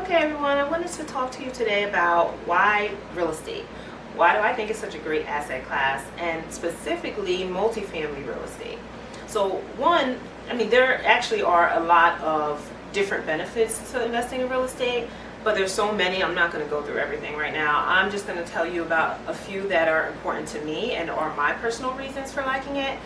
Okay everyone, I wanted to talk to you today about why real estate. Why do I think it's such a great asset class, and specifically multifamily real estate? So one, there actually are a lot of different benefits to investing in real estate, but there's so many, I'm not going to go through everything right now. I'm just going to tell you about a few that are important to me and are my personal reasons for liking it.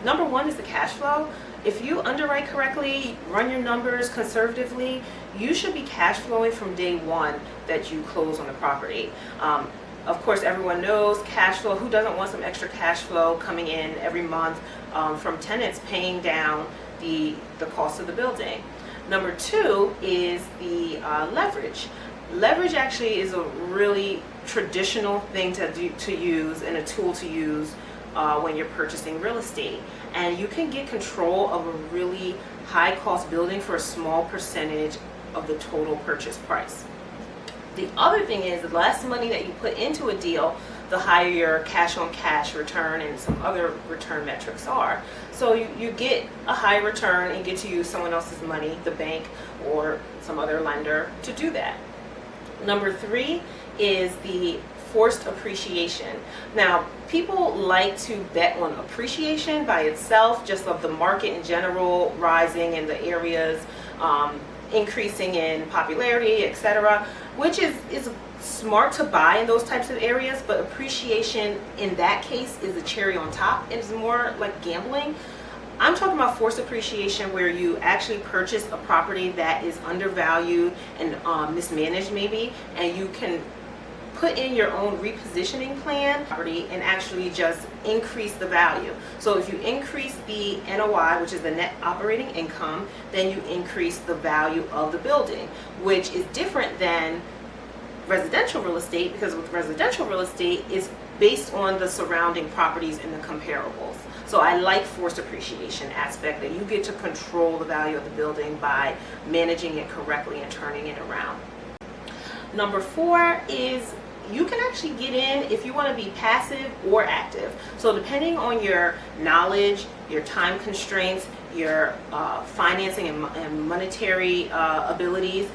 Number one is the cash flow. If you underwrite correctly, run your numbers conservatively, you should be cash flowing from day one that you close on the property. Of course, everyone knows cash flow. Who doesn't want some extra cash flow coming in every month from tenants paying down the cost of the building? Number two is the leverage. Leverage actually is a really traditional thing to use and a tool to use when you're purchasing real estate, and you can get control of a really high cost building for a small percentage of the total purchase price. The other thing is, the less money that you put into a deal, the higher your cash on cash return and some other return metrics are. So you get a high return and get to use someone else's money, the bank or some other lender, to do that. Number three is the forced appreciation. Now, people like to bet on appreciation by itself, just of the market in general rising in the areas, increasing in popularity, etc., which is smart to buy in those types of areas, but appreciation in that case is the cherry on top. It is more like gambling. I'm talking about forced appreciation, where you actually purchase a property that is undervalued and mismanaged maybe, and you can put in your own repositioning plan and actually just increase the value. So if you increase the NOI, which is the net operating income, then you increase the value of the building, which is different than residential real estate, because with residential real estate, it's based on the surrounding properties and the comparables. So I like forced appreciation aspect, that you get to control the value of the building by managing it correctly and turning it around. Number four is you can actually get in if you want to be passive or active. So depending on your knowledge, your time constraints, your financing and monetary abilities,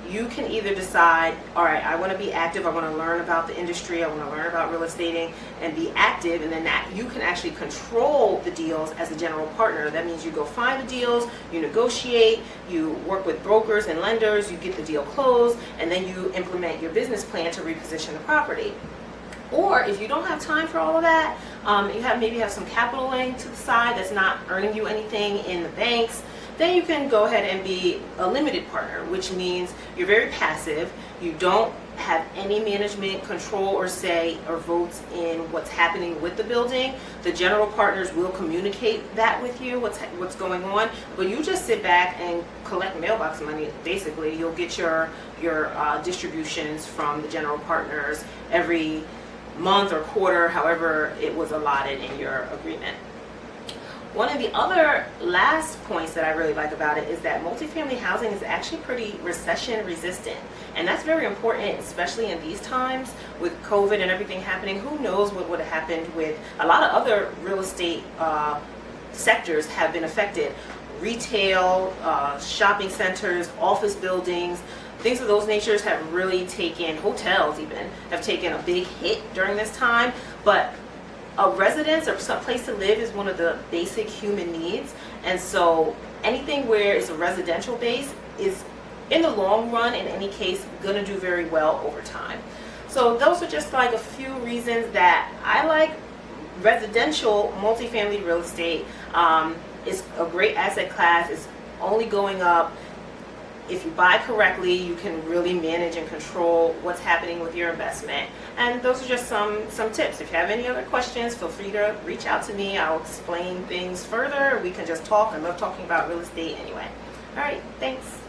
you can either decide, all right, I want to be active, I want to learn about the industry, I want to learn about real estate and be active, and then that you can actually control the deals as a general partner. That means you go find the deals, you negotiate, you work with brokers and lenders, you get the deal closed, and then you implement your business plan to reposition the property. Or if you don't have time for all of that, you maybe have some capital laying to the side that's not earning you anything in the banks, then you can go ahead and be a limited partner, which means you're very passive, you don't have any management control or say or votes in what's happening with the building. The general partners will communicate that with you, what's going on, but you just sit back and collect mailbox money. Basically, you'll get your distributions from the general partners every month or quarter, however it was allotted in your agreement. One of the other last points that I really like about it is that multifamily housing is actually pretty recession resistant. And that's very important, especially in these times with COVID and everything happening. Who knows what would have happened with a lot of other real estate sectors have been affected. Retail, shopping centers, office buildings, things of those natures have really taken, hotels even, have taken a big hit during this time. But a residence or some place to live is one of the basic human needs, and so anything where it's a residential base is, in the long run, in any case, going to do very well over time. So those are just like a few reasons that I like residential multifamily real estate. It's a great asset class. It's only going up. If you buy correctly, you can really manage and control what's happening with your investment. And those are just some tips. If you have any other questions, feel free to reach out to me. I'll explain things further. We can just talk. I love talking about real estate anyway. All right, thanks.